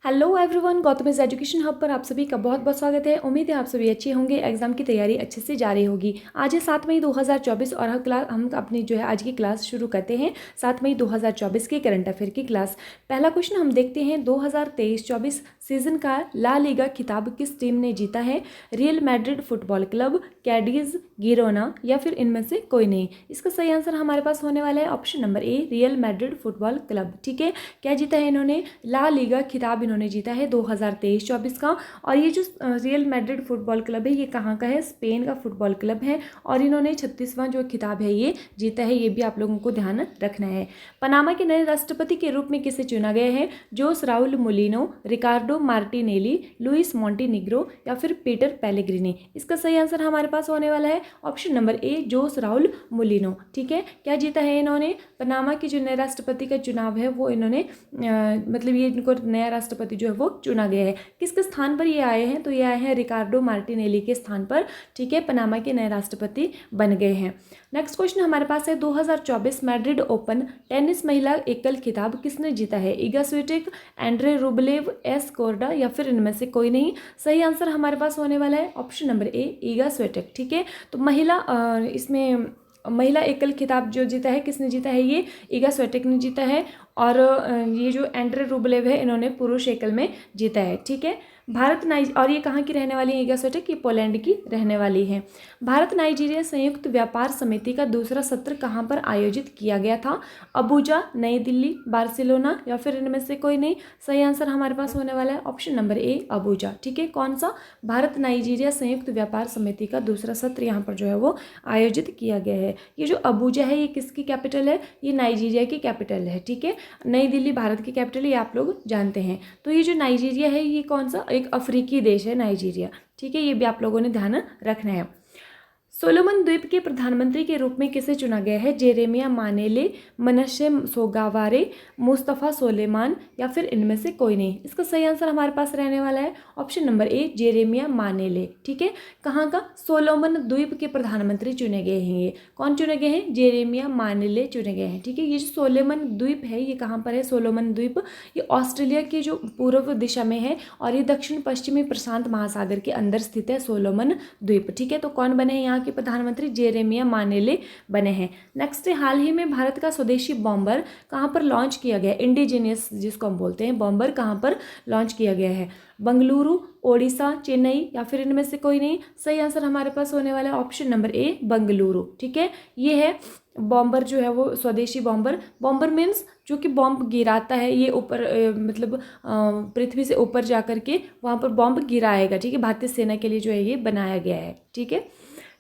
Hello everyone, गौतमीज education hub पर आप सभी का बहुत बहुत स्वागत है। उम्मीद है आप सभी अच्छे होंगे, एग्जाम की तैयारी अच्छे से जारी होगी। आज है 7 मई 2024 और हम अपनी जो है आज की क्लास शुरू करते हैं 7 मई 2024 के करंट अफेयर की क्लास। पहला क्वेश्चन हम देखते हैं, 2023-24 सीजन का ला लीगा खिताब किस टीम ने जीता है? Real Madrid football club, Cadiz, Girona या फिर इनमें से कोई नहीं। इसका सही आंसर हमारे पास होने वाला है ऑप्शन नंबर ए, रियल मैड्रिड फुटबॉल क्लब। ठीक है, क्या जीता है इन्होंने? ला लीगा खिताब इन्होंने जीता है 2023-24 का। और ये जो रियल मैड्रिड फुटबॉल क्लब है, ये कहाँ का है? स्पेन का फुटबॉल क्लब है और इन्होंने 36वां जो खिताब है ये जीता है। ये भी आप लोगों को ध्यान रखना है। पनामा के नए राष्ट्रपति के रूप में किसे चुना गया है? जोस राउल मोलिनो, रिकार्डो मार्टिनेली, लुइस मॉन्टेनिग्रो या फिर पीटर पेलेग्रिनी। इसका सही आंसर हमारे पास होने वाला है ऑप्शन नंबर ए, जोस राउल मोलिनो। ठीक है, क्या जीता है इन्होंने? पनामा के जो नए राष्ट्रपति का चुनाव है वो इन्होंने मतलब ये इनको नया राष्ट्रपति जो है वो चुना गया है। किसके स्थान पर ये आए हैं? तो ये आए हैं रिकार्डो मार्टिनेली के स्थान पर। ठीक है, पनामा के नए राष्ट्रपति बन गए हैं। नेक्स्ट क्वेश्चन हमारे पास है, 2024 मैड्रिड ओपन टेनिस महिला एकल खिताब किसने जीता है? Iga Swiatek, Andre Rublev, S Korda या फिर इनमें से कोई नहीं। सही आंसर हमारे पास होने वाला है ऑप्शन नंबर ए, इगा स्विटेक। ठीक है, तो इसमें महिला एकल खिताब जो जीता है, किसने जीता है? ये इगा स्विटेक ने जीता है। और ये जो एंड्रे रूबलेव है, इन्होंने पुरुष एकल में जीता है। ठीक है, और ये कहाँ की रहने वाली है? इगा स्विटेक, ये पोलैंड की रहने वाली है। भारत नाइजीरिया संयुक्त व्यापार समिति का दूसरा सत्र कहाँ पर आयोजित किया गया था? अबुजा, नई दिल्ली, बार्सिलोना या फिर इनमें से कोई नहीं। सही आंसर हमारे पास होने वाला है ऑप्शन नंबर ए, अबुजा। ठीक है, कौन सा? भारत नाइजीरिया संयुक्त व्यापार समिति का दूसरा सत्र यहाँ पर जो है वो आयोजित किया गया है। ये जो अबुजा है, ये किसकी कैपिटल है? ये नाइजीरिया की कैपिटल है। ठीक है, नई दिल्ली भारत की कैपिटल है, ये आप लोग जानते हैं। तो ये जो नाइजीरिया है, ये कौन सा? एक अफ्रीकी देश है नाइजीरिया। ठीक है, ये भी आप लोगों ने ध्यान रखना है। सोलोमन द्वीप के प्रधानमंत्री के रूप में किसे चुना गया है? जेरेमिया मानेले, मनशे सोगावारे, मुस्तफ़ा सोलेमान या फिर इनमें से कोई नहीं। इसका सही आंसर हमारे पास रहने वाला है ऑप्शन नंबर ए, जेरेमिया मानेले। ठीक है, कहाँ का? सोलोमन द्वीप के प्रधानमंत्री चुने गए हैं। ये कौन चुने गए हैं? जेरेमिया मानेले चुने गए हैं। ठीक है, ये जो सोलोमन द्वीप है, ये कहाँ पर है? सोलोमन द्वीप ये ऑस्ट्रेलिया की जो पूर्व दिशा में है और ये दक्षिण पश्चिमी प्रशांत महासागर के अंदर स्थित है सोलोमन द्वीप। ठीक है, तो कौन बने हैं यहाँ के प्रधानमंत्री? जेरेमिया मानेले बने हैं। नेक्स्ट है, हाल ही में भारत का स्वदेशी बॉम्बर कहाँ पर लॉन्च किया गया? इंडिजिनियस जिसको हम बोलते हैं बॉम्बर, कहाँ पर लॉन्च किया गया है? बंगलुरु, ओडिशा, चेन्नई या फिर इनमें से कोई नहीं। सही आंसर हमारे पास होने वाला है ऑप्शन नंबर ए, बंगलुरु। ठीक है, ये है बॉम्बर जो है वो स्वदेशी बॉम्बर। बॉम्बर मीन्स जो कि बॉम्ब गिराता है, ये ऊपर मतलब पृथ्वी से ऊपर जा करके वहाँ पर बॉम्ब गिराएगा। ठीक है, भारतीय सेना के लिए जो है ये बनाया गया है। ठीक है,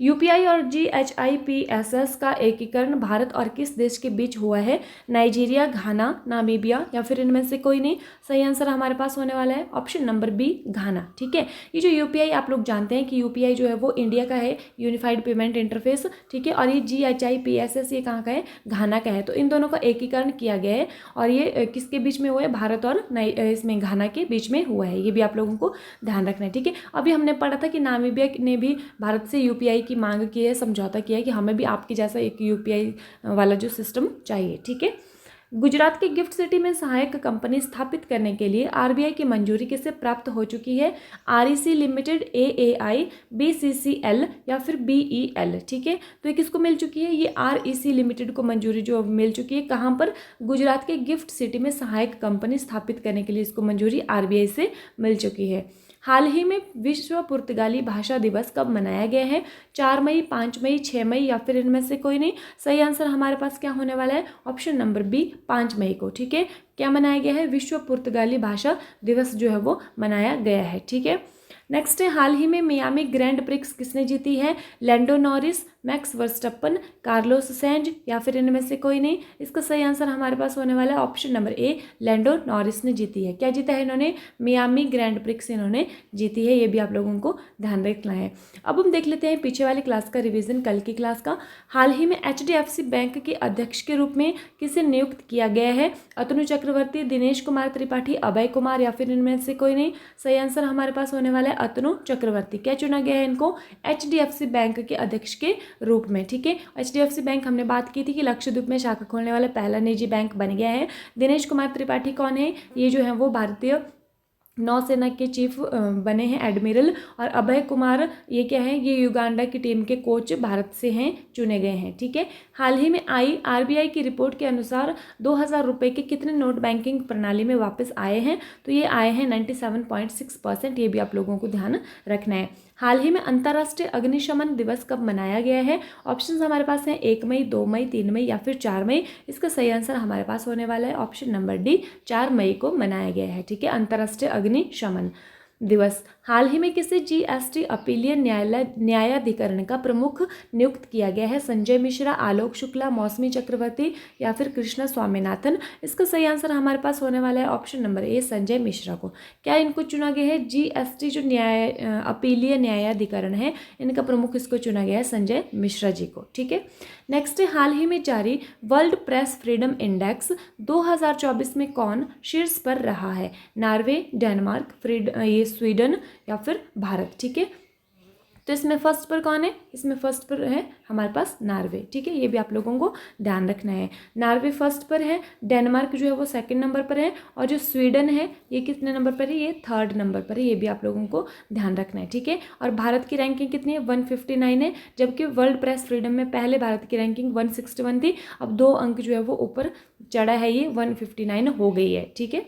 यूपीआई और जीएचआईपीएसएस का एकीकरण भारत और किस देश के बीच हुआ है? नाइजीरिया, घाना, नामीबिया या फिर इनमें से कोई नहीं। सही आंसर हमारे पास होने वाला है ऑप्शन नंबर बी, घाना। ठीक है, ये जो यूपीआई आप लोग जानते हैं कि यूपीआई जो है वो इंडिया का है, यूनिफाइड पेमेंट इंटरफेस। ठीक है, और ये जीएचआईपीएसएस ये कहाँ का है? घाना का है। तो इन दोनों का एकीकरण किया गया है और ये किसके बीच में हुआ है? भारत और इसमें घाना के बीच में हुआ है। ये भी आप लोगों को ध्यान रखना है। ठीक है, अभी हमने पढ़ा था कि नामीबिया ने भी भारत से यूपीआई की मांग की है, समझौता किया है कि हमें भी आपके जैसा एक यूपीआई वाला जो सिस्टम चाहिए। ठीक है, गुजरात के गिफ्ट सिटी में सहायक कंपनी स्थापित करने के लिए आरबीआई की मंजूरी किसे प्राप्त हो चुकी है? आरईसी लिमिटेड, एएआई, बीसीसीएल या फिर बीईएल। ठीक है, तो ये किसको मिल चुकी है? ये आरईसी लिमिटेड को मंजूरी जो मिल चुकी है। कहाँ पर? गुजरात के गिफ्ट सिटी में सहायक कंपनी स्थापित करने के लिए इसको मंजूरी आरबीआई से मिल चुकी है। हाल ही में विश्व पुर्तगाली भाषा दिवस कब मनाया गया है? 4 मई, 5 मई, 6 मई या फिर इनमें से कोई नहीं। सही आंसर हमारे पास क्या होने वाला है? ऑप्शन नंबर बी, 5 मई को। ठीक है, क्या मनाया गया है? विश्व पुर्तगाली भाषा दिवस जो है वो मनाया गया है। ठीक है, नेक्स्ट है, हाल ही में मियामी ग्रैंड प्रिक्स किसने जीती है? Lando Norris, Max Verstappen, Carlos Sainz या फिर इनमें से कोई नहीं। इसका सही आंसर हमारे पास होने वाला है option number A, Lando Norris ने जीती है। क्या जीता है इन्होंने? मियामी ग्रैंड प्रिक्स इन्होंने जीती है। ये भी आप लोगों को ध्यान रखना है। अब हम देख लेते हैं पीछे वाली क्लास का रिवीजन, कल की क्लास का। हाल ही में एचडीएफसी बैंक के अध्यक्ष के रूप में किसे नियुक्त किया गया है? अतनु चक्रवर्ती, दिनेश कुमार त्रिपाठी, अभय कुमार या फिर इनमें से कोई नहीं। सही आंसर हमारे पास होने वाला है अतनु चक्रवर्ती। क्या चुना गया है इनको? एचडीएफसी बैंक के अध्यक्ष के रूप में। ठीक है, एचडीएफसी बैंक हमने बात की थी कि लक्षद्वीप में शाखा खोलने वाला पहला निजी बैंक बन गया है। दिनेश कुमार त्रिपाठी कौन है? ये जो है वो भारतीय नौसेना के चीफ बने हैं एडमिरल। और अभय कुमार ये क्या है, ये युगांडा की टीम के कोच भारत से हैं, चुने गए हैं। ठीक है। हाल ही में आई आरबीआई की रिपोर्ट के अनुसार 2000 रुपये के कितने नोट बैंकिंग प्रणाली में वापस आए हैं, तो ये आए हैं 97.6%। ये भी आप लोगों को ध्यान रखना है। हाल ही में अंतर्राष्ट्रीय अग्निशमन दिवस कब मनाया गया है? ऑप्शंस हमारे पास हैं 1 मई, 2 मई, 3 मई या फिर 4 मई। इसका सही आंसर हमारे पास होने वाला है ऑप्शन नंबर डी, 4 मई को मनाया गया है। ठीक है, अंतर्राष्ट्रीय अग्निशमन दिवस। हाल ही में किसे जीएसटी अपीलीय न्यायाधिकरण का प्रमुख नियुक्त किया गया है? संजय मिश्रा, आलोक शुक्ला, मौसमी चक्रवर्ती या फिर कृष्णा स्वामीनाथन। इसका सही आंसर हमारे पास होने वाला है ऑप्शन नंबर ए, संजय मिश्रा को। क्या इनको चुना गया है? जीएसटी जो अपीलीय न्यायाधिकरण है, इनका प्रमुख इसको चुना गया है संजय मिश्रा जी को। ठीक है। नेक्स्ट है, हाल ही में जारी वर्ल्ड प्रेस फ्रीडम इंडेक्स 2024 में कौन शीर्ष पर रहा है? नॉर्वे, डेनमार्क, ये स्वीडन या फिर भारत। ठीक है, तो इसमें फर्स्ट पर कौन है? इसमें फर्स्ट पर है हमारे पास नॉर्वे। ठीक है, ये भी आप लोगों को ध्यान रखना है। नॉर्वे फर्स्ट पर है, डेनमार्क जो है वो सेकंड नंबर पर है, और जो स्वीडन है ये कितने नंबर पर है? ये थर्ड नंबर पर है। ये भी आप लोगों को ध्यान रखना है। ठीक है, और भारत की रैंकिंग कितनी है? 159 है, जबकि वर्ल्ड प्रेस फ्रीडम में पहले भारत की रैंकिंग 161 थी। अब 2 अंक जो है वो ऊपर चढ़ा है, ये 159 हो गई है। ठीक है।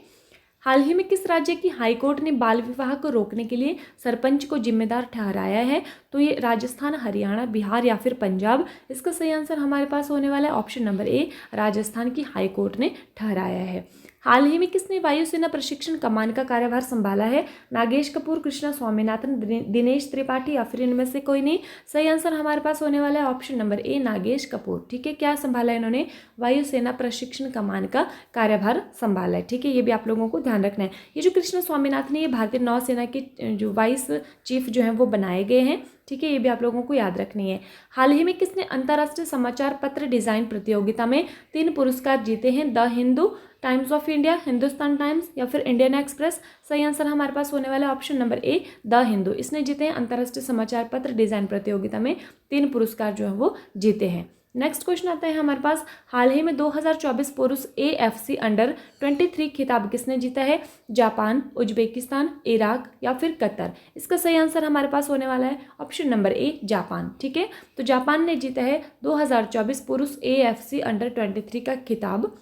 हाल ही में किस राज्य की हाईकोर्ट ने बाल विवाह को रोकने के लिए सरपंच को जिम्मेदार ठहराया है? तो ये राजस्थान, हरियाणा, बिहार या फिर पंजाब। इसका सही आंसर हमारे पास होने वाला है ऑप्शन नंबर ए, राजस्थान की हाईकोर्ट ने ठहराया है। हाल ही में किसने वायुसेना प्रशिक्षण कमान का कार्यभार संभाला है? नागेश कपूर, कृष्णा स्वामीनाथन, दिनेश त्रिपाठी या फिर इनमें से कोई नहीं। सही आंसर हमारे पास होने वाला है ऑप्शन नंबर ए, नागेश कपूर। ठीक है, क्या संभाला है इन्होंने? वायुसेना प्रशिक्षण कमान का कार्यभार संभाला है। ठीक है, ये भी आप लोगों को ध्यान रखना है। ये जो कृष्णा स्वामीनाथन है, ये भारतीय नौसेना के जो वाइस चीफ जो हैं वो बनाए गए हैं। ठीक है, ये भी आप लोगों को याद रखनी है। हाल ही में किसने अंतर्राष्ट्रीय समाचार पत्र डिजाइन प्रतियोगिता में 3 पुरस्कार जीते हैं? The Hindu, times of India, Hindustan times या फिर इंडियन एक्सप्रेस। सही आंसर हमारे पास होने वाला है option number A, the Hindu. इसने जीते हैं अंतर्राष्ट्रीय समाचार पत्र डिजाइन प्रतियोगिता में 3 पुरस्कार जो है वो जीते हैं। नेक्स्ट क्वेश्चन आता है हमारे पास, हाल ही में 2024 पुरुष AFC अंडर 23 खिताब किसने जीता है? जापान, उज्बेकिस्तान, इराक या फिर कतर। इसका सही आंसर हमारे पास होने वाला है ऑप्शन नंबर ए, जापान। ठीक है, तो जापान ने जीता है 2024 पुरुष AFC अंडर 23 का खिताब।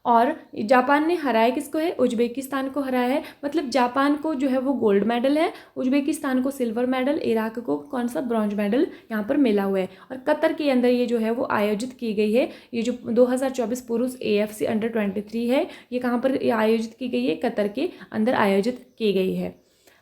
और जापान ने हराया किसको है? उज्बेकिस्तान को हराया है। मतलब जापान को जो है वो गोल्ड मेडल है, उज्बेकिस्तान को सिल्वर मेडल, इराक को कौन सा? ब्रॉन्ज मेडल यहाँ पर मिला हुआ है। और कतर के अंदर ये जो है वो आयोजित की गई है। ये जो 2024 पुरुष AFC अंडर 23 है, ये कहाँ पर आयोजित की गई है? कतर के अंदर आयोजित की गई है।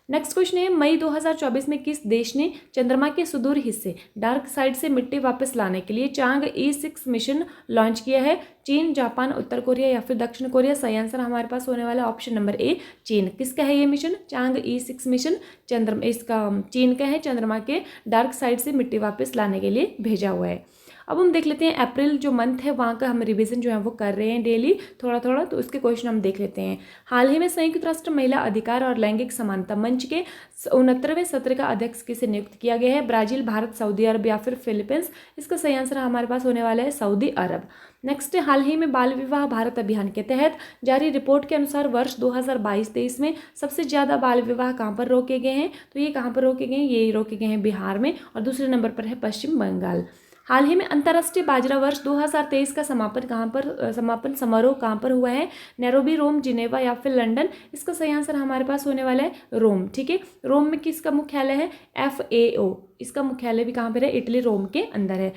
नेक्स्ट क्वेश्चन है, मई 2024 में किस देश ने चंद्रमा के सुदूर हिस्से डार्क साइड से मिट्टी वापस लाने के लिए चांग E6 मिशन लॉन्च किया है? चीन, जापान, उत्तर कोरिया या फिर दक्षिण कोरिया। सही आंसर हमारे पास होने वाला है ऑप्शन नंबर ए, चीन। किसका है ये मिशन? चांग E6 मिशन चंद्रमा, इसका चीन का है। चंद्रमा के डार्क साइड से मिट्टी वापस लाने के लिए भेजा हुआ है। अब हम देख लेते हैं अप्रैल जो मंथ है वहाँ का हम रिवीजन जो है वो कर रहे हैं डेली थोड़ा थोड़ा, तो उसके क्वेश्चन हम देख लेते हैं। हाल ही में संयुक्त राष्ट्र महिला अधिकार और लैंगिक समानता मंच के 69वें सत्र का अध्यक्ष किसे नियुक्त किया गया है? ब्राजील, भारत, सऊदी अरब या फिर फिलीपींस। इसका सही आंसर हमारे पास होने वाला है सऊदी अरब। नेक्स्ट, हाल ही में बाल विवाह भारत अभियान के तहत जारी रिपोर्ट के अनुसार वर्ष 2022-23 में सबसे ज़्यादा बाल विवाह कहाँ पर रोके गए हैं? तो ये कहाँ पर रोके गए हैं? ये रोके गए हैं बिहार में, और दूसरे नंबर पर है पश्चिम बंगाल। हाल ही में अंतर्राष्ट्रीय बाजरा वर्ष 2023 का समापन समारोह कहाँ पर हुआ है? नैरोबी, रोम, जिनेवा या फिर लंदन। इसका सही आंसर हमारे पास होने वाला है रोम। ठीक है, रोम में किसका मुख्यालय है? FAO। इसका मुख्यालय भी कहाँ पर है? इटली, रोम के अंदर है।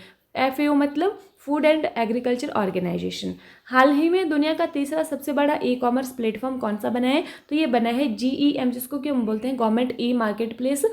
FAO मतलब फूड एंड एग्रीकल्चर ऑर्गेनाइजेशन। हाल ही में दुनिया का तीसरा सबसे बड़ा ई-कॉमर्स प्लेटफॉर्म कौन सा बना है? तो ये बना है GEM, जिसको कि हम बोलते हैं गवर्नमेंट ई मार्केट प्लेस।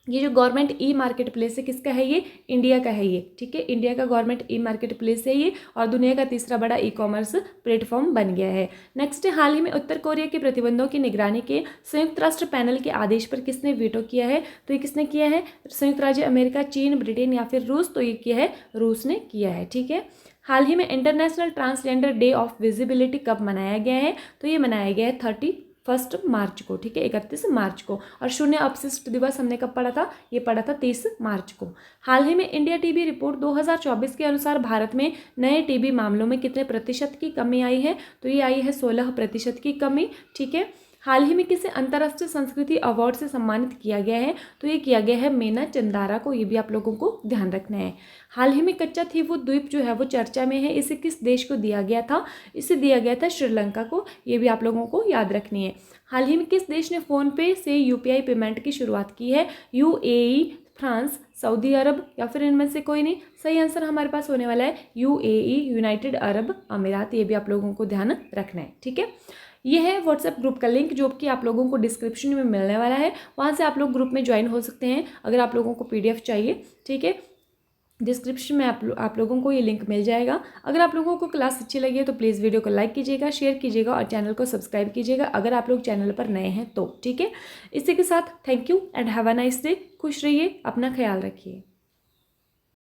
ये जो गवर्नमेंट ई मार्केट प्लेस है किसका है? ये इंडिया का है ये। ठीक है, इंडिया का गवर्नमेंट ई मार्केट प्लेस है ये, और दुनिया का तीसरा बड़ा ई-कॉमर्स प्लेटफॉर्म बन गया है। नेक्स्ट, हाल ही में उत्तर कोरिया के प्रतिबंधों की निगरानी के संयुक्त राष्ट्र पैनल के आदेश पर किसने वीटो किया है? तो ये किसने किया है? संयुक्त राज्य अमेरिका, चीन, ब्रिटेन या फिर रूस। तो ये किया है रूस ने किया है। ठीक है, हाल ही में international transgender day of visibility कब मनाया गया है? तो ये मनाया गया है 31 मार्च को। ठीक है, 31 मार्च को। और शून्य अपशिष्ट दिवस हमने कब पढ़ा था? ये पढ़ा था 30 मार्च को। हाल ही में इंडिया टीबी रिपोर्ट 2024 के अनुसार भारत में नए टीबी मामलों में कितने प्रतिशत की कमी आई है? तो ये आई है 16% की कमी। ठीक है, हाल ही में किसे अंतर्राष्ट्रीय संस्कृति अवार्ड से सम्मानित किया गया है, तो ये किया गया है मीना चंदारा को, ये भी आप लोगों को ध्यान रखना है। हाल ही में कच्चाथीवु द्वीप जो है वो चर्चा में है, इसे किस देश को दिया गया था, इसे दिया गया था श्रीलंका को, ये भी आप लोगों को याद रखनी है। हाल ही में किस देश ने फ़ोनपे से यूपीआई पेमेंट की शुरुआत की है, यूएई, फ्रांस, सऊदी अरब या फिर इनमें से कोई नहीं। सही आंसर हमारे पास होने वाला है यूएई, यूनाइटेड अरब अमीरात, ये भी आप लोगों को ध्यान रखना है। ठीक है, ये है व्हाट्सएप ग्रुप का लिंक जो कि आप लोगों को डिस्क्रिप्शन में मिलने वाला है, वहाँ से आप लोग ग्रुप में ज्वाइन हो सकते हैं अगर आप लोगों को पीडीएफ चाहिए। ठीक है, डिस्क्रिप्शन में आप लोगों को ये लिंक मिल जाएगा। अगर आप लोगों को क्लास अच्छी लगी है तो प्लीज़ वीडियो को लाइक कीजिएगा, शेयर कीजिएगा और चैनल को सब्सक्राइब कीजिएगा अगर आप लोग चैनल पर नए हैं तो। ठीक है, इसी के साथ thank you and have a nice day. खुश रहिए, अपना ख्याल रखिए।